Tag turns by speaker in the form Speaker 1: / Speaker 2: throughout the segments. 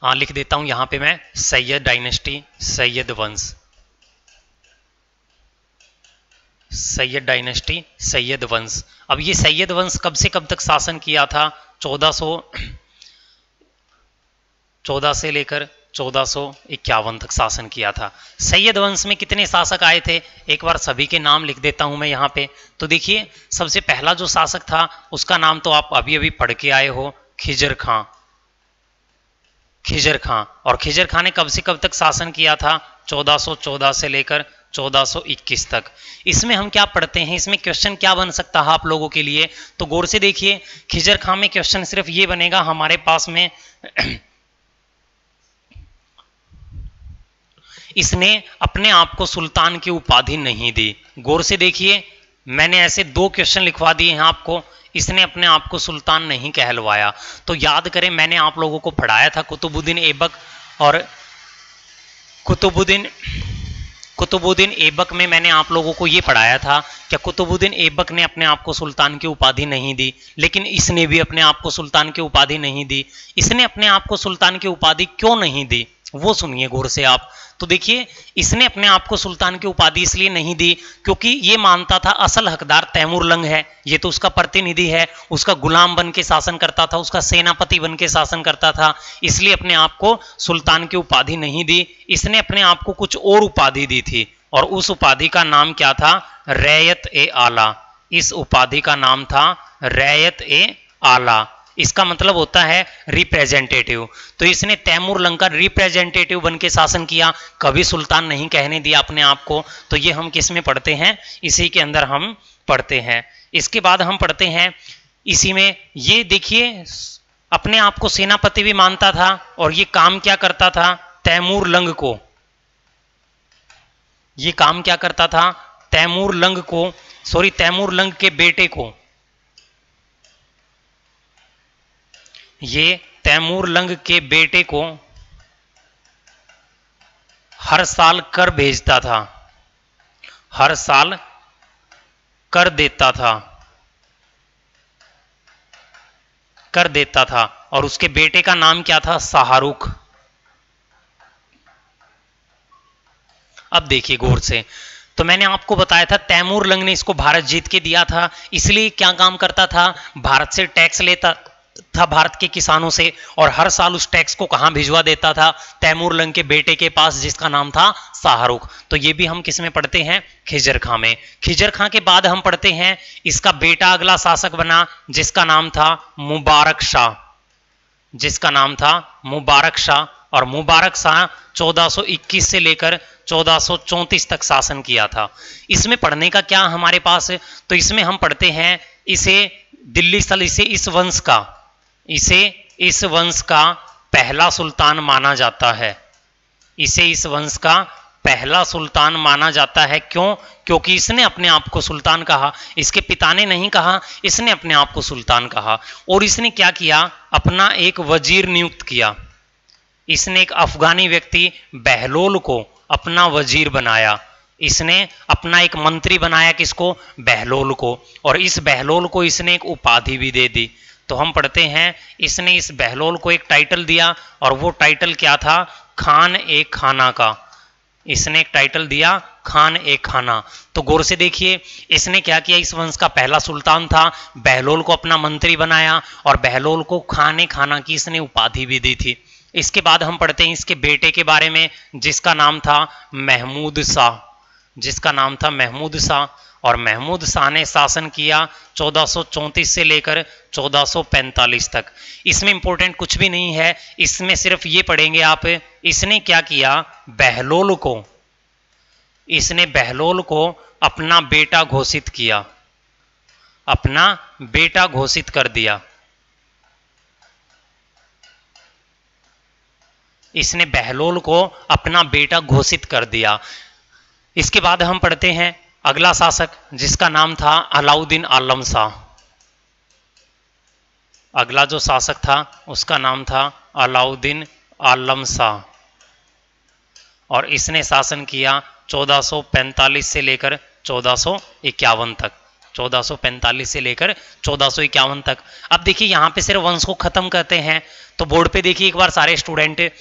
Speaker 1: लिख देता हूं यहां पे मैं सैयद डायनेस्टी, सैयद वंश, सैयद डायनेस्टी, सैयद वंश। अब ये सैयद वंश कब से कब तक शासन किया था? 1414 से लेकर 1451 तक शासन किया था। सैयद वंश में कितने शासक आए थे? एक बार सभी के नाम लिख देता हूं मैं यहाँ पे। तो देखिए, सबसे पहला जो शासक था उसका नाम तो आप अभी अभी पढ़ के आए हो, खिजर खां, खिजर खां। और खिजर खां ने कब से कब तक शासन किया था? 1414 से लेकर 1421 तक। इसमें हम क्या पढ़ते हैं, इसमें क्वेश्चन क्या बन सकता है आप लोगों के लिए? तो गौर से देखिए, खिजर खां में क्वेश्चन सिर्फ ये बनेगा हमारे पास में इसने अपने आप को सुल्तान की उपाधि नहीं दी। गौर से देखिए, मैंने ऐसे 2 क्वेश्चन लिखवा दिए हैं आपको। इसने अपने आप को सुल्तान नहीं कहलवाया। तो याद करें, मैंने आप लोगों को पढ़ाया था कुतुबुद्दीन ऐबक, और कुतुबुद्दीन ऐबक में मैंने आप लोगों को ये पढ़ाया था कि कुतुबुद्दीन ऐबक ने अपने आप को सुल्तान की उपाधि नहीं दी, लेकिन इसने भी अपने आप को सुल्तान की उपाधि नहीं दी। इसने अपने आप को सुल्तान की उपाधि क्यों नहीं दी, वो सुनिए गौर से आप। तो देखिए, इसने अपने आप को सुल्तान की उपाधि इसलिए नहीं दी क्योंकि ये मानता था असल हकदार तैमूरलंग है, ये तो उसका प्रतिनिधि है, उसका गुलाम बन के शासन करता था, उसका सेनापति बन के शासन करता था, इसलिए अपने आप को सुल्तान की उपाधि नहीं दी। इसने अपने आप को कुछ और उपाधि दी थी, और उस उपाधि का नाम क्या था? रैयत ए आला। इस उपाधि का नाम था रैयत ए आला। इसका मतलब होता है रिप्रेजेंटेटिव। तो इसने तैमूरलंग का रिप्रेजेंटेटिव बन के शासन किया, कभी सुल्तान नहीं कहने दिया अपने आप को। तो ये हम किस में पढ़ते हैं? इसी के अंदर हम पढ़ते हैं। इसके बाद हम पढ़ते हैं इसी में, ये देखिए, अपने आप को सेनापति भी मानता था, और ये काम क्या करता था? तैमूरलंग को, ये काम क्या करता था? तैमूरलंग को, सॉरी, तैमूरलंग के बेटे को, ये तैमूरलंग के बेटे को हर साल कर भेजता था, हर साल कर देता था, कर देता था। और उसके बेटे का नाम क्या था? शाहरुख। अब देखिए गौर से, तो मैंने आपको बताया था तैमूरलंग ने इसको भारत जीत के दिया था, इसलिए क्या काम करता था? भारत से टैक्स लेता था, भारत के किसानों से, और हर साल उस टैक्स को कहां भिजवा देता था? तैमूरलंग के बेटे के पास, जिसका नाम था शाहरुख। तो ये भी हम किस में पढ़ते हैं? खिजर खां में। खिजर खां के बाद हम पढ़ते हैं इसका बेटा अगला शासक बना, जिसका नाम था मुबारक शाह, जिसका नाम था मुबारक शाह। और मुबारक शाह 1421 से लेकर 1434 तक शासन किया था। इसमें पढ़ने का क्या हमारे पास है? तो इसमें हम पढ़ते हैं इसे दिल्ली स्थल, इसे इस वंश का, इसे इस वंश का पहला सुल्तान माना जाता है। इसे इस वंश का पहला सुल्तान माना जाता है। क्यों? क्योंकि इसने अपने आप को सुल्तान कहा, इसके पिता ने नहीं कहा, इसने अपने आप को सुल्तान कहा। और इसने क्या किया? अपना एक वजीर नियुक्त किया। इसने एक अफगानी व्यक्ति बहलोल को अपना वजीर बनाया। इसने अपना एक मंत्री बनाया, किसको? बहलोल को। और इस बहलोल को इसने एक उपाधि भी दे दी। तो हम पढ़ते हैं, इसने इस बहलोल को एक टाइटल दिया, और वो टाइटल क्या था? खान ए खाना का। इसने एक टाइटल दिया, खान ए खाना। तो गौर से देखिए, इसने क्या किया? इस वंश का पहला सुल्तान था, बहलोल को अपना मंत्री बनाया, और बहलोल को खान ए खाना की इसने उपाधि भी दी थी। इसके बाद हम पढ़ते हैं इसके बेटे के बारे में, जिसका नाम था महमूद शाह, जिसका नाम था महमूद शाह। और महमूद शाह ने शासन किया 1434 से लेकर 1445 तक। इसमें इंपॉर्टेंट कुछ भी नहीं है, इसमें सिर्फ ये पढ़ेंगे आप, इसने क्या किया? बहलोल को, इसने बहलोल को अपना बेटा घोषित किया, अपना बेटा घोषित कर दिया। इसने बहलोल को अपना बेटा घोषित कर दिया। इसके बाद हम पढ़ते हैं अगला शासक, जिसका नाम था अलाउद्दीन आलम शाह। अगला जो शासक था उसका नाम था अलाउद्दीन आलम शाह, और इसने शासन किया 1445 से लेकर 1451 तक। 1445 से लेकर 1451 तक। अब देखिए यहाँ पे सिर्फ वंश को खत्म करते हैं, तो बोर्ड पे देखिए एक बार सारे स्टूडेंट,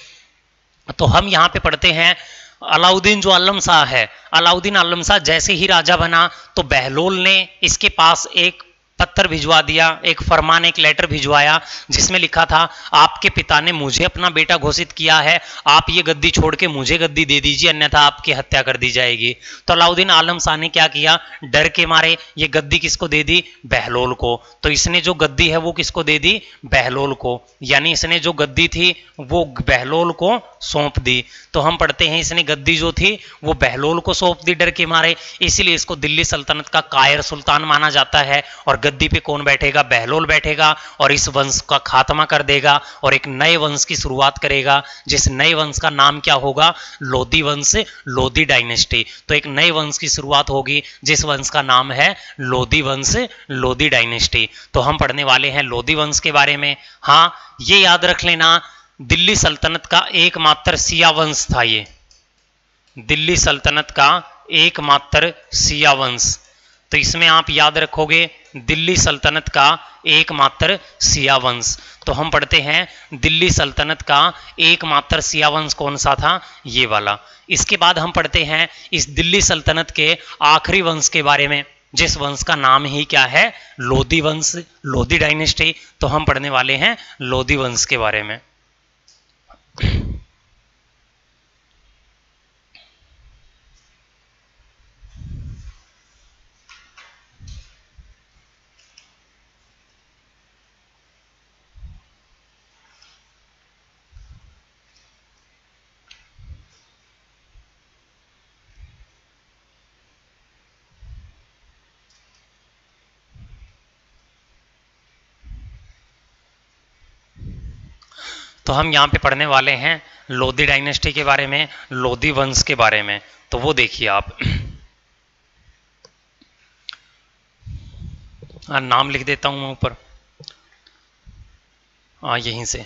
Speaker 1: तो हम यहाँ पे पढ़ते हैं अलाउद्दीन जो आलम शाह है, अलाउद्दीन आलम शाह जैसे ही राजा बना तो बहलोल ने इसके पास एक पत्र भिजवा दिया, एक फरमान, एक लेटर भिजवाया जिसमें लिखा था आपके पिता ने मुझे अपना बेटा घोषित किया है, आप ये गद्दी छोड़ के मुझे गद्दी दे दीजिए अन्यथा आपकी हत्या कर दी जाएगी। तो अलाउद्दीन आलम शाह ने क्या किया, डर के मारे ये गद्दी किसको दे दी, बहलोल को। तो इसने जो गद्दी है वो किसको दे दी, बहलोल को, यानी इसने जो गद्दी थी वो बहलोल को सौंप दी। तो हम पढ़ते हैं इसने गद्दी जो थी वो बहलोल को सौंप दी डर के मारे, इसीलिए इसको दिल्ली सल्तनत का कायर सुल्तान माना जाता है। और गद्दी पे कौन बैठेगा, बहलोल बैठेगा और इस वंश का खात्मा कर देगा और एक नए वंश की शुरुआत करेगा, जिस नए वंश का नाम क्या होगा, लोधी वंश, लोधी डायनेस्टी। तो एक नए वंश की शुरुआत होगी जिस वंश का नाम है लोधी वंश, लोधी डायनेस्टी। तो हम पढ़ने वाले हैं लोधी वंश के बारे में। हाँ, ये याद रख लेना, दिल्ली सल्तनत का एकमात्र सिया वंश था ये, दिल्ली सल्तनत का एकमात्र सिया वंश। तो इसमें आप याद रखोगे दिल्ली सल्तनत का एकमात्र सिया वंश। तो हम पढ़ते हैं दिल्ली सल्तनत का एकमात्र सिया वंश कौन सा था, ये वाला। इसके बाद हम पढ़ते हैं इस दिल्ली सल्तनत के आखिरी वंश के बारे में, जिस वंश का नाम ही क्या है, लोधी वंश, लोधी डायनेस्टी। तो हम पढ़ने वाले हैं लोधी वंश के बारे में। तो हम यहाँ पे पढ़ने वाले हैं लोधी डायनेस्टी के बारे में, लोधी वंश के बारे में। तो वो देखिए आप, नाम लिख देता हूं मैं ऊपर, यहीं से।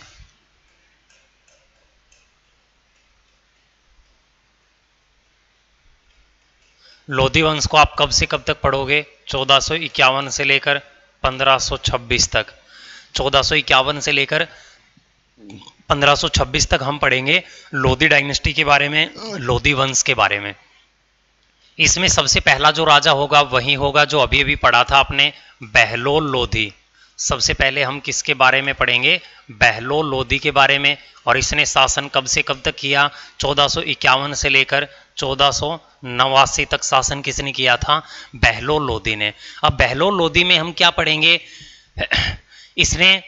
Speaker 1: लोधी वंश को आप कब से कब तक पढ़ोगे, 1451 से लेकर 1526 तक। 1451 से लेकर 1526 तक हम पढ़ेंगे लोधी डायनेस्टी के बारे में, लोधी वंश के बारे में। इसमें सबसे पहला जो राजा होगा वही होगा जो अभी अभी पढ़ा था आपने, बहलोल लोधी। सबसे पहले हम किसके बारे में पढ़ेंगे, बहलोल लोधी के बारे में। और इसने शासन कब से कब तक किया, 1451 से लेकर 1489 तक शासन किसने किया था, बहलोल लोधी ने। अब बहलोल लोधी में हम क्या पढ़ेंगे, इसने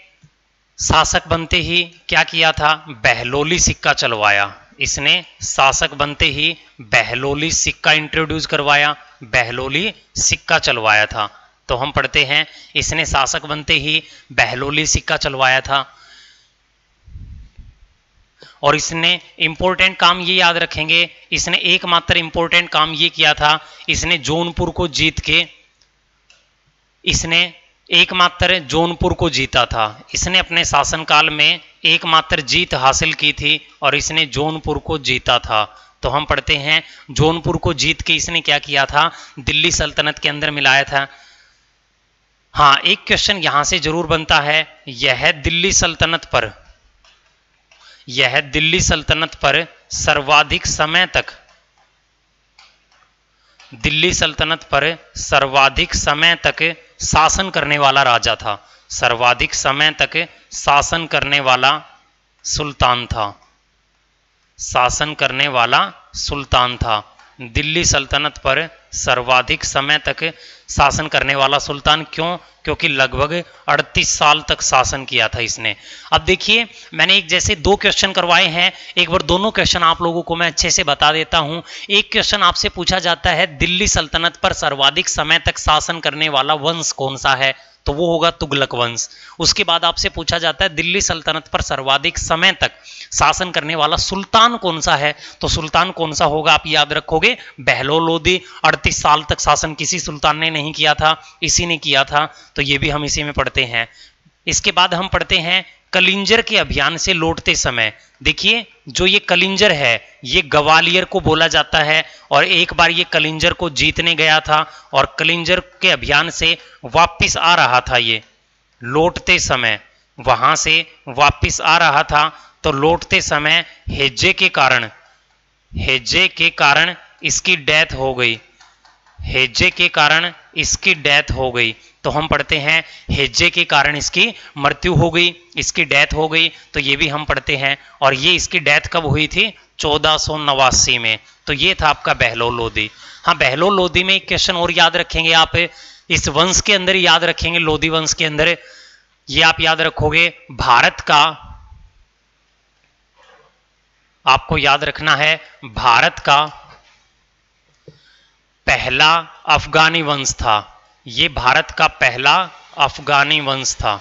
Speaker 1: शासक बनते ही क्या किया था, बहलोली सिक्का चलवाया। इसने शासक बनते ही बहलोली सिक्का इंट्रोड्यूस करवाया, बहलोली सिक्का चलवाया था। तो हम पढ़ते हैं इसने शासक बनते ही बहलोली सिक्का चलवाया था। और इसने इंपॉर्टेंट काम ये याद रखेंगे, इसने एकमात्र इंपॉर्टेंट काम ये किया था, इसने जौनपुर को जीत के, इसने एकमात्र जौनपुर को जीता था। इसने अपने शासनकाल में एकमात्र जीत हासिल की थी और इसने जौनपुर को जीता था। तो हम पढ़ते हैं जौनपुर को जीत के इसने क्या किया था, दिल्ली सल्तनत के अंदर मिलाया था। हाँ, एक क्वेश्चन यहां से जरूर बनता है, यह दिल्ली सल्तनत पर, यह दिल्ली सल्तनत पर सर्वाधिक समय तक, दिल्ली सल्तनत पर सर्वाधिक समय तक शासन करने वाला राजा था, सर्वाधिक समय तक शासन करने वाला सुल्तान था, शासन करने वाला सुल्तान था। दिल्ली सल्तनत पर सर्वाधिक समय तक शासन करने वाला सुल्तान, क्यों, क्योंकि लगभग 38 साल तक शासन किया था इसने। अब देखिए मैंने एक जैसे दो क्वेश्चन करवाए हैं, एक बार दोनों क्वेश्चन आप लोगों को मैं अच्छे से बता देता हूं। एक क्वेश्चन आपसे पूछा जाता है दिल्ली सल्तनत पर सर्वाधिक समय तक शासन करने वाला वंश कौन सा है, तो वो होगा तुगलक वंश। उसके बाद आपसे पूछा जाता है दिल्ली सल्तनत पर सर्वाधिक समय तक शासन करने वाला सुल्तान कौन सा है, तो सुल्तान कौन सा होगा आप याद रखोगे, बहलोल लोधी। 38 साल तक शासन किसी सुल्तान ने नहीं किया था, इसी ने किया था। तो ये भी हम इसी में पढ़ते हैं। इसके बाद हम पढ़ते हैं कलिंजर के अभियान से लौटते समय, देखिए जो ये कलिंजर है ये ग्वालियर को बोला जाता है, और एक बार ये कलिंजर को जीतने गया था और कलिंजर के अभियान से वापस आ रहा था, ये लौटते समय वहां से वापस आ रहा था, तो लौटते समय हेज्जे के कारण इसकी डेथ हो गई, हेज्जे के कारण इसकी डेथ हो गई। तो हम पढ़ते हैं हेज्जे के कारण इसकी मृत्यु हो गई, इसकी डेथ हो गई, तो ये भी हम पढ़ते हैं। और ये इसकी डेथ कब हुई थी? 1489 में। तो ये था आपका बहलोल लोधी। हाँ, बहलोल लोधी में एक क्वेश्चन और याद रखेंगे आप, इस वंश के अंदर याद रखेंगे, लोधी वंश के अंदर ये आप याद रखोगे, भारत का, आपको याद रखना है, भारत का पहला अफगानी वंश था, ये भारत का पहला अफगानी वंश था,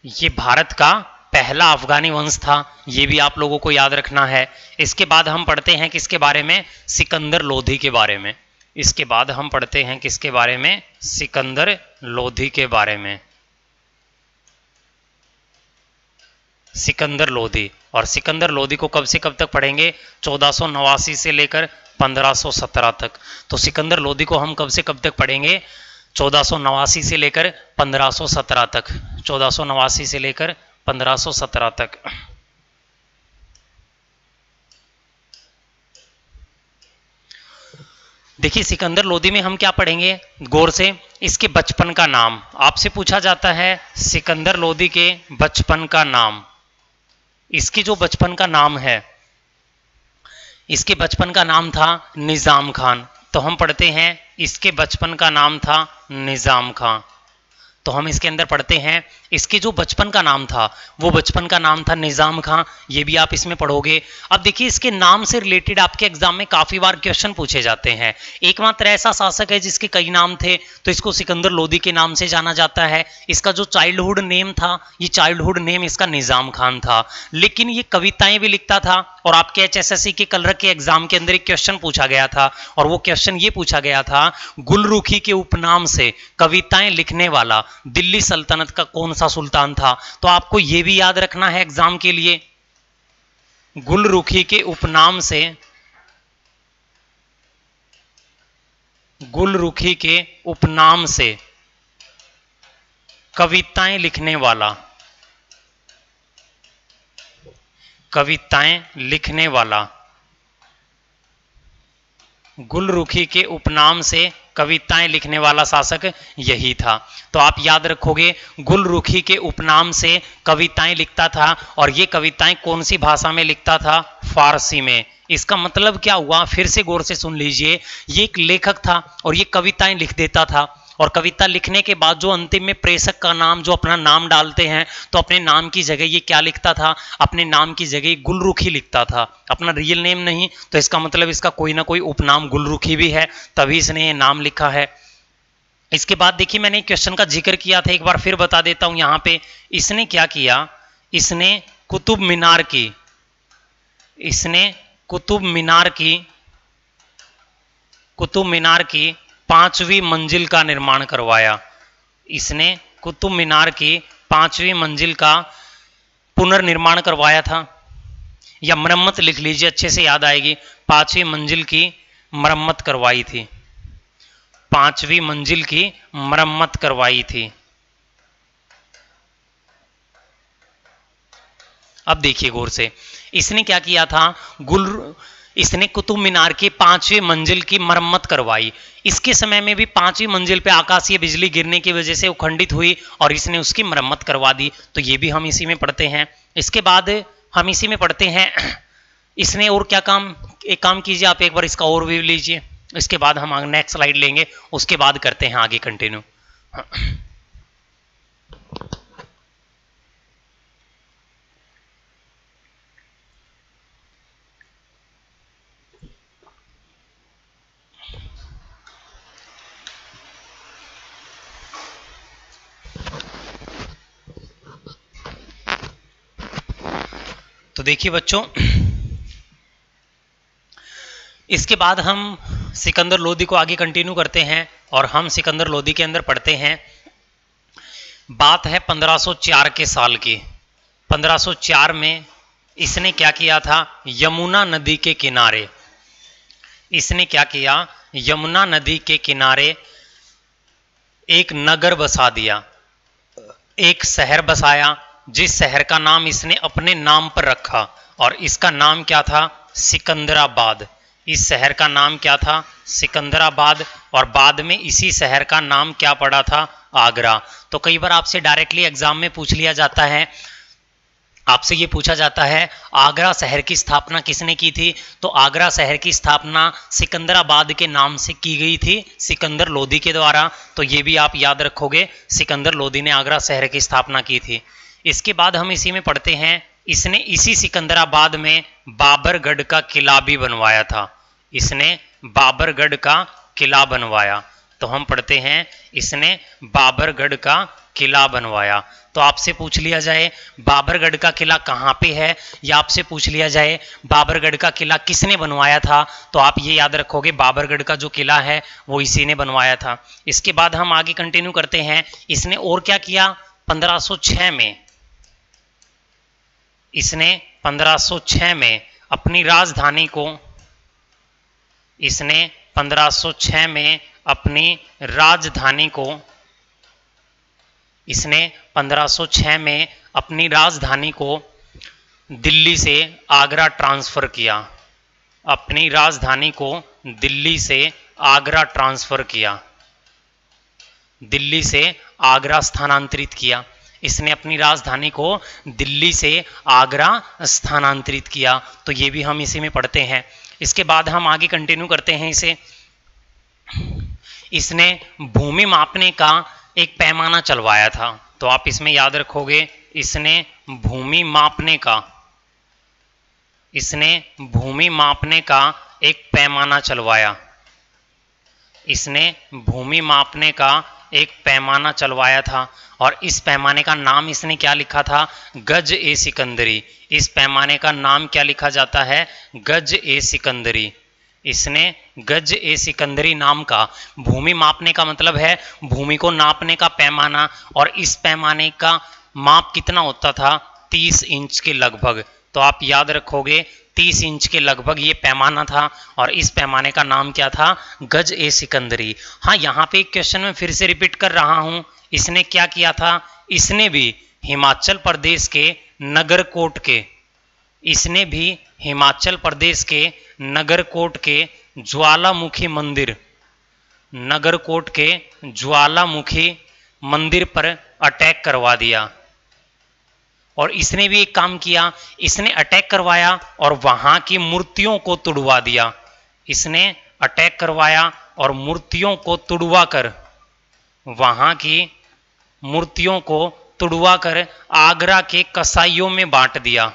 Speaker 1: ये भारत का पहला अफगानी वंश था, ये भी आप लोगों को याद रखना है। इसके बाद हम पढ़ते हैं किसके बारे में? सिकंदर लोधी के बारे में। इसके बाद हम पढ़ते हैं किसके बारे में? सिकंदर लोधी के बारे में। सिकंदर लोधी, और सिकंदर लोधी को कब से कब तक पढ़ेंगे? 1489 से लेकर 1517 तक। तो सिकंदर लोधी को हम कब से कब तक पढ़ेंगे? 1489 से लेकर 1517 तक, 1489 से लेकर 1517 तक। देखिए सिकंदर लोधी में हम क्या पढ़ेंगे गौर से? इसके बचपन का नाम आपसे पूछा जाता है, सिकंदर लोधी के बचपन का नाम, इसकी जो बचपन का नाम है, इसके बचपन का नाम था निजाम खान। तो हम पढ़ते हैं इसके बचपन का नाम था निजाम खान। तो हम इसके अंदर पढ़ते हैं इसके जो बचपन का नाम था वो बचपन का नाम था निजाम खां, ये भी आप इसमें पढ़ोगे। अब देखिए इसके नाम से रिलेटेड आपके एग्जाम में काफी बार क्वेश्चन पूछे जाते हैं। एकमात्र ऐसा शासक है जिसके कई नाम थे, तो इसको सिकंदर लोधी के नाम से जाना जाता है। इसका जो चाइल्डहुड नेम था, ये चाइल्डहुड नेम इसका निजाम खान था, लेकिन ये कविताएं भी लिखता था। और आपके HSSC के कलर के एग्जाम के अंदर एक क्वेश्चन पूछा गया था, और वो क्वेश्चन ये पूछा गया था, गुलरुखी के उपनाम से कविताएं लिखने वाला दिल्ली सल्तनत का कौन सा सुल्तान था? तो आपको यह भी याद रखना है एग्जाम के लिए, गुलरुखी के उपनाम से, गुलरुखी के उपनाम से कविताएं लिखने वाला, कविताएं लिखने वाला, गुलरुखी के उपनाम से कविताएं लिखने वाला शासक यही था। तो आप याद रखोगे गुलरुखी के उपनाम से कविताएं लिखता था, और ये कविताएं कौन सी भाषा में लिखता था? फारसी में। इसका मतलब क्या हुआ? फिर से गौर से सुन लीजिए, ये एक लेखक था और ये कविताएं लिख देता था, और कविता लिखने के बाद जो अंतिम में प्रेषक का नाम, जो अपना नाम डालते हैं, तो अपने नाम की जगह ये क्या लिखता था? अपने नाम की जगह गुलरुखी लिखता था, अपना रियल नेम नहीं। तो इसका मतलब इसका कोई ना कोई उपनाम गुलरुखी भी है, तभी इसने ये नाम लिखा है। इसके बाद देखिए मैंने क्वेश्चन का जिक्र किया था, एक बार फिर बता देता हूं। यहां पे इसने क्या किया? इसने कुतुब मीनार की, इसने कुतुब मीनार की, कुतुब मीनार की 5वीं मंजिल का निर्माण करवाया। इसने कुतुब मीनार की 5वीं मंजिल का पुनर्निर्माण करवाया था, या मरम्मत लिख लीजिए, अच्छे से याद आएगी। 5वीं मंजिल की मरम्मत करवाई थी, 5वीं मंजिल की मरम्मत करवाई थी। अब देखिए गौर से, इसने क्या किया था? इसने कुतुब मीनार की 5वीं मंजिल की मरम्मत करवाई। इसके समय में भी 5वीं मंजिल पे आकाशीय बिजली गिरने की वजह से वो खंडित हुई, और इसने उसकी मरम्मत करवा दी। तो ये भी हम इसी में पढ़ते हैं। इसके बाद हम इसी में पढ़ते हैं, इसने और क्या काम, एक काम कीजिए आप, एक बार इसका ओवरव्यू लीजिए, इसके बाद हम नेक्स्ट स्लाइड लेंगे, उसके बाद करते हैं आगे कंटिन्यू। तो देखिए बच्चों, इसके बाद हम सिकंदर लोधी को आगे कंटिन्यू करते हैं, और हम सिकंदर लोधी के अंदर पढ़ते हैं बात है 1504 के साल की। 1504 में इसने क्या किया था, यमुना नदी के किनारे, इसने क्या किया, यमुना नदी के किनारे एक नगर बसा दिया, एक शहर बसाया, जिस शहर का नाम इसने अपने नाम पर रखा और इसका नाम क्या था, सिकंदराबाद। इस शहर का नाम क्या था, सिकंदराबाद, और बाद में इसी शहर का नाम क्या पड़ा था, आगरा। तो कई बार आपसे डायरेक्टली एग्जाम में पूछ लिया जाता है, आपसे ये पूछा जाता है आगरा शहर की स्थापना किसने की थी, तो आगरा शहर की स्थापना सिकंदराबाद के नाम से की गई थी, सिकंदर लोदी के द्वारा। तो ये भी आप याद रखोगे, सिकंदर लोदी ने आगरा शहर की स्थापना की थी। इसके बाद हम इसी में पढ़ते हैं, इसने इसी सिकंदराबाद में बाबरगढ़ का किला भी बनवाया था, इसने बाबरगढ़ का किला बनवाया। तो हम पढ़ते हैं, इसने बाबरगढ़ का किला बनवाया। तो आपसे पूछ लिया जाए बाबरगढ़ का किला कहाँ पे है, या आपसे पूछ लिया जाए बाबरगढ़ का किला किसने बनवाया था, तो आप ये याद रखोगे बाबरगढ़ का जो किला है वो इसी ने बनवाया था। इसके बाद हम आगे कंटिन्यू करते हैं, इसने और क्या किया, 1506 में, इसने 1506 में अपनी राजधानी को, इसने 1506 में अपनी राजधानी को, इसने 1506 में अपनी राजधानी को दिल्ली से आगरा ट्रांसफर किया, अपनी राजधानी को दिल्ली से आगरा ट्रांसफर किया, दिल्ली से आगरा स्थानांतरित किया। इसने अपनी राजधानी को दिल्ली से आगरा स्थानांतरित किया। तो ये भी हम इसी में पढ़ते हैं। इसके बाद हम आगे कंटिन्यू करते हैं इसे, इसने भूमि मापने का एक पैमाना चलवाया था। तो आप इसमें याद रखोगे, इसने भूमि मापने का, इसने भूमि मापने का एक पैमाना चलवाया, इसने भूमि मापने का एक पैमाना चलवाया था। और इस पैमाने का नाम इसने क्या लिखा था, गज ए सिकंदरी। इस पैमाने का नाम क्या लिखा जाता है, गज ए सिकंदरी। इसने गज ए सिकंदरी नाम का, भूमि मापने का मतलब है भूमि को नापने का पैमाना, और इस पैमाने का माप कितना होता था, 30 इंच के लगभग। तो आप याद रखोगे 30 इंच के लगभग ये पैमाना था, और इस पैमाने का नाम क्या था, गज ए सिकंदरी। हाँ, यहाँ पे एक क्वेश्चन में फिर से रिपीट कर रहा हूँ, इसने क्या किया था, इसने भी हिमाचल प्रदेश के नगरकोट के, इसने भी हिमाचल प्रदेश के नगरकोट के ज्वालामुखी मंदिर, नगरकोट के ज्वालामुखी मंदिर पर अटैक करवा दिया। और इसने भी एक काम किया, इसने अटैक करवाया और वहां की मूर्तियों को तुड़वा दिया। इसने अटैक करवाया और मूर्तियों को तुड़वा कर, वहां की मूर्तियों को तुड़वा कर आगरा के कसाईयों में बांट दिया,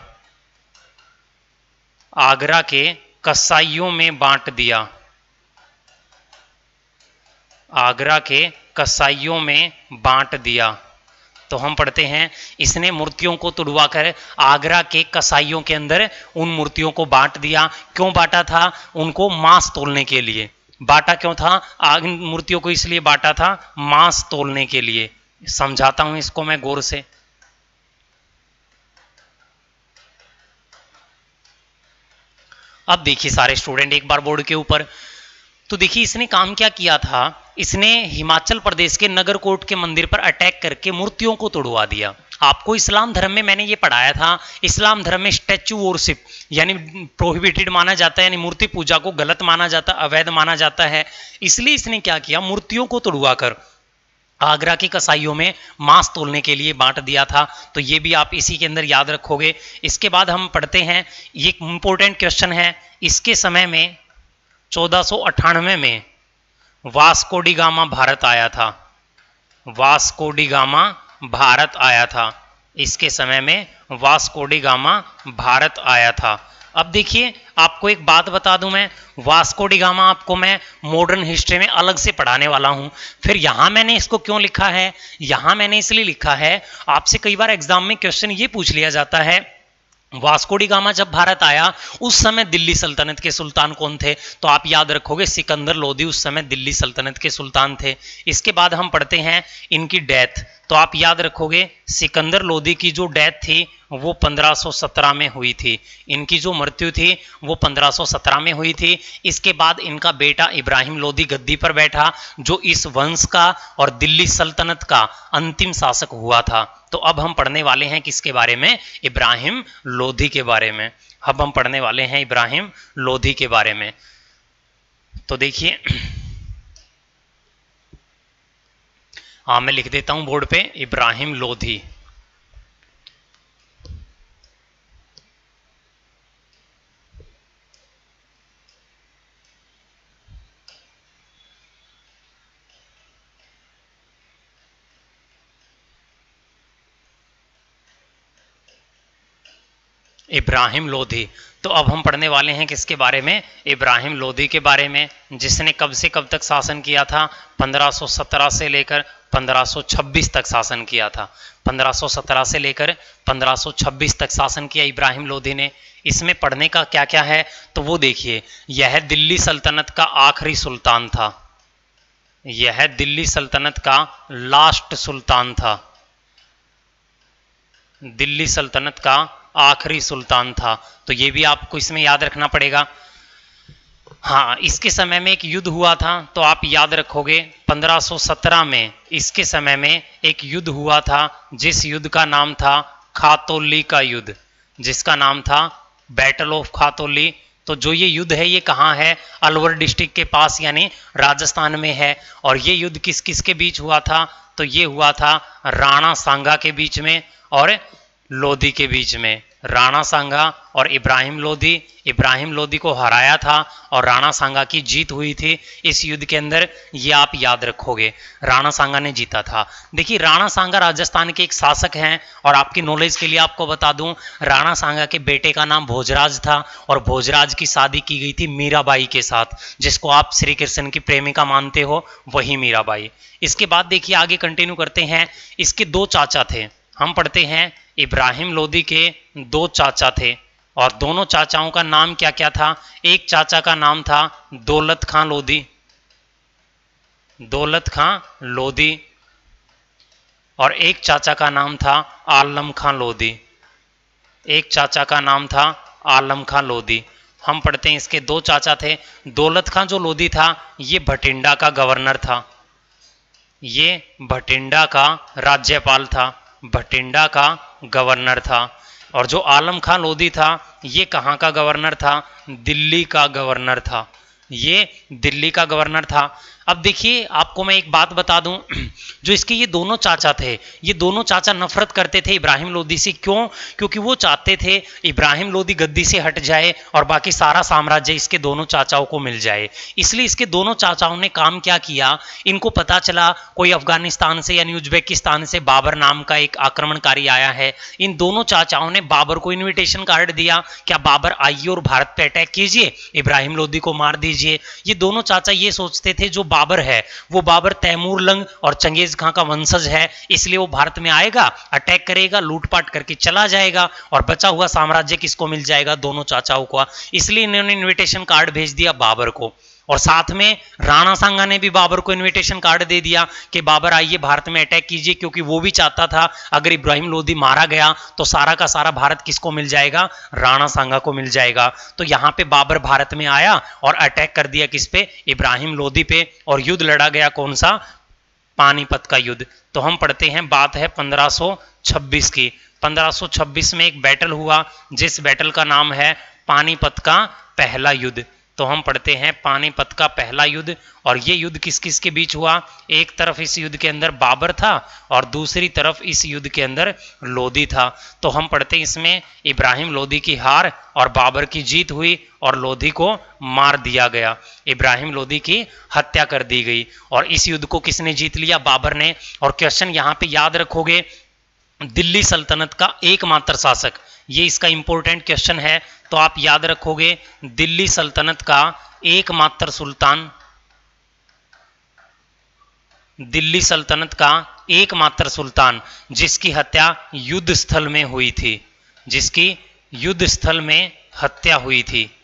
Speaker 1: आगरा के कसाईयों में बांट दिया, आगरा के कसाईयों में बांट दिया। तो हम पढ़ते हैं, इसने मूर्तियों को तुड़वा कर आगरा के कसाईयों के अंदर उन मूर्तियों को बांट दिया। क्यों बांटा था, उनको मांस तोलने के लिए बांटा। क्यों था, मूर्तियों को इसलिए बांटा था मांस तोलने के लिए। समझाता हूं इसको मैं गौर से। अब देखिए सारे स्टूडेंट एक बार बोर्ड के ऊपर, तो देखिए इसने काम क्या किया था, इसने हिमाचल प्रदेश के नगरकोट के मंदिर पर अटैक करके मूर्तियों को तोड़वा दिया। आपको इस्लाम धर्म में मैंने ये पढ़ाया था, इस्लाम धर्म में स्टैचू वर्शिप यानी प्रोहिबिटेड माना जाता है, यानी मूर्ति पूजा को गलत माना जाता, अवैध माना जाता है। इसलिए इसने क्या किया, मूर्तियों को तोड़वा कर आगरा के कसाईयों में मांस तोलने के लिए बांट दिया था। तो ये भी आप इसी के अंदर याद रखोगे। इसके बाद हम पढ़ते हैं, ये एक इंपॉर्टेंट क्वेश्चन है। इसके समय में 1498 में वास्को डी गामा भारत आया था, वास्को डी गामा भारत आया था। इसके समय में वास्को डी गामा भारत आया था। अब देखिए आपको एक बात बता दूं, मैं वास्को डी गामा आपको मैं मॉडर्न हिस्ट्री में अलग से पढ़ाने वाला हूं। फिर यहां मैंने इसको क्यों लिखा है, यहां मैंने इसलिए लिखा है, आपसे कई बार एग्जाम में क्वेश्चन ये पूछ लिया जाता है वास्को डी गामा जब भारत आया उस समय दिल्ली सल्तनत के सुल्तान कौन थे? तो आप याद रखोगे सिकंदर लोदी उस समय दिल्ली सल्तनत के सुल्तान थे। इसके बाद हम पढ़ते हैं इनकी डेथ। तो आप याद रखोगे सिकंदर लोदी की जो डेथ थी वो 1517 में हुई थी। इनकी जो मृत्यु थी वो 1517 में हुई थी। इसके बाद इनका बेटा इब्राहिम लोदी गद्दी पर बैठा, जो इस वंश का और दिल्ली सल्तनत का अंतिम शासक हुआ था। तो अब हम पढ़ने वाले हैं किसके बारे में? इब्राहिम लोधी के बारे में। अब हम पढ़ने वाले हैं इब्राहिम लोधी के बारे में। तो देखिए, मैं लिख देता हूं बोर्ड पे इब्राहिम लोधी। इब्राहिम लोधी। तो अब हम पढ़ने वाले हैं किसके बारे में? इब्राहिम लोधी के बारे में, जिसने कब से कब तक शासन किया था? 1517 से लेकर 1526 तक शासन किया था। 1517 से लेकर 1526 तक शासन किया इब्राहिम लोधी ने। इसमें पढ़ने का क्या क्या है तो वो देखिए, यह दिल्ली सल्तनत का आखिरी सुल्तान था। यह दिल्ली सल्तनत का लास्ट सुल्तान था। दिल्ली सल्तनत का आखिरी सुल्तान था। तो ये भी आपको इसमें याद रखना पड़ेगा। हाँ, इसके समय में एक युद्ध हुआ था, तो आप याद रखोगे 1517 में इसके समय में एक युद्ध हुआ था, जिस युद्ध का नाम था खातौली का युद्ध, जिसका नाम था बैटल ऑफ खातौली। तो जो ये युद्ध है ये कहाँ है? अलवर डिस्ट्रिक्ट के पास यानी राजस्थान में है। और ये युद्ध किस किस के बीच हुआ था? तो ये हुआ था राणा सांगा के बीच में और लोधी के बीच में। राणा सांगा और इब्राहिम लोधी। इब्राहिम लोधी को हराया था और राणा सांगा की जीत हुई थी इस युद्ध के अंदर। ये आप याद रखोगे, राणा सांगा ने जीता था। देखिए, राणा सांगा राजस्थान के एक शासक हैं और आपकी नॉलेज के लिए आपको बता दूं, राणा सांगा के बेटे का नाम भोजराज था और भोजराज की शादी की गई थी मीराबाई के साथ, जिसको आप श्री कृष्ण की प्रेमिका मानते हो, वही मीराबाई। इसके बाद देखिए आगे कंटिन्यू करते हैं। इसके दो चाचा थे। हम पढ़ते हैं इब्राहिम लोधी के दो चाचा थे और दोनों चाचाओं का नाम क्या क्या था? एक चाचा का नाम था दौलत खां लोधी। दौलत खां लोधी। और एक चाचा का नाम था आलम खां लोधी। एक चाचा का नाम था आलम खां लोधी। हम पढ़ते हैं इसके दो चाचा थे। दौलत खां जो लोधी था ये भटिंडा का गवर्नर था। ये भटिंडा का राज्यपाल था। भटिंडा का गवर्नर था। और जो आलम खां लोधी था ये कहाँ का गवर्नर था? दिल्ली का गवर्नर था। ये दिल्ली का गवर्नर था। अब देखिए, आपको मैं एक बात बता दूं, जो इसके ये दोनों चाचा थे, ये दोनों चाचा नफरत करते थे इब्राहिम लोधी से। क्यों? क्योंकि वो चाहते थे इब्राहिम लोधी गद्दी से हट जाए और बाकी सारा साम्राज्य इसके दोनों चाचाओं को मिल जाए। इसलिए इसके दोनों चाचाओं ने काम क्या किया, इनको पता चला कोई अफगानिस्तान से यानी उज्बेकिस्तान से बाबर नाम का एक आक्रमणकारी आया है। इन दोनों चाचाओं ने बाबर को इन्विटेशन कार्ड दिया, क्या बाबर आइए और भारत पे अटैक कीजिए, इब्राहिम लोधी को मार दीजिए। ये दोनों चाचा ये सोचते थे जो बाबर है वो बाबर तैमूर लंग और चंगेज खां का वंशज है, इसलिए वो भारत में आएगा, अटैक करेगा, लूटपाट करके चला जाएगा और बचा हुआ साम्राज्य किसको मिल जाएगा? दोनों चाचाओं को। इसलिए इन्होंने इन्विटेशन कार्ड भेज दिया बाबर को। और साथ में राणा सांगा ने भी बाबर को इन्विटेशन कार्ड दे दिया कि बाबर आइए भारत में अटैक कीजिए, क्योंकि वो भी चाहता था अगर इब्राहिम लोधी मारा गया तो सारा का सारा भारत किसको मिल जाएगा? राणा सांगा को मिल जाएगा। तो यहां पे बाबर भारत में आया और अटैक कर दिया किस पे? इब्राहिम लोधी पे। और युद्ध लड़ा गया कौन सा? पानीपत का युद्ध। तो हम पढ़ते हैं, बात है 1526 की। 1526 में एक बैटल हुआ जिस बैटल का नाम है पानीपत का पहला युद्ध। तो हम पढ़ते हैं पानीपत का पहला युद्ध। और ये युद्ध किस किस के बीच हुआ? एक तरफ इस युद्ध के अंदर बाबर था और दूसरी तरफ इस युद्ध के अंदर लोधी था। तो हम पढ़ते हैं इसमें इब्राहिम लोधी की हार और बाबर की जीत हुई और लोधी को मार दिया गया। इब्राहिम लोधी की हत्या कर दी गई। और इस युद्ध को किसने जीत लिया? बाबर ने। और क्वेश्चन यहां पे याद रखोगे, दिल्ली सल्तनत का एकमात्र शासक, ये इसका इंपॉर्टेंट क्वेश्चन है। तो आप याद रखोगे, दिल्ली सल्तनत का एकमात्र सुल्तान, दिल्ली सल्तनत का एकमात्र सुल्तान जिसकी हत्या युद्ध स्थल में हुई थी, जिसकी युद्ध स्थल में हत्या हुई थी।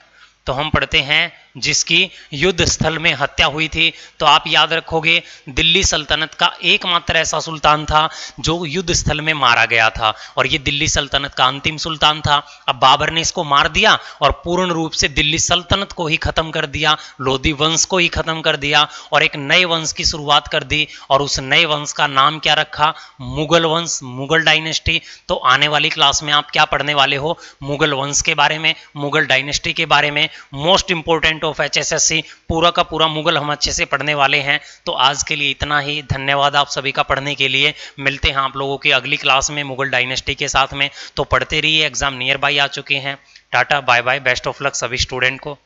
Speaker 1: तो हम पढ़ते हैं जिसकी युद्ध स्थल में हत्या हुई थी। तो आप याद रखोगे दिल्ली सल्तनत का एकमात्र ऐसा सुल्तान था जो युद्ध स्थल में मारा गया था, और ये दिल्ली सल्तनत का अंतिम सुल्तान था। अब बाबर ने इसको मार दिया और पूर्ण रूप से दिल्ली सल्तनत को ही खत्म कर दिया, लोधी वंश को ही खत्म कर दिया और एक नए वंश की शुरुआत कर दी। और उस नए वंश का नाम क्या रखा? मुगल वंश, मुगल डायनेस्टी। तो आने वाली क्लास में आप क्या पढ़ने वाले हो? मुगल वंश के बारे में, मुगल डायनेस्टी के बारे में। मोस्ट इंपोर्टेंट ऑफ HSSC, पूरा का पूरा मुगल हम अच्छे से पढ़ने वाले हैं। तो आज के लिए इतना ही। धन्यवाद आप सभी का पढ़ने के लिए। मिलते हैं आप लोगों की अगली क्लास में मुगल डायनेस्टी के साथ में। तो पढ़ते रहिए, एग्जाम नियर बाई आ चुके हैं। Tata bye bye, best of luck सभी स्टूडेंट को।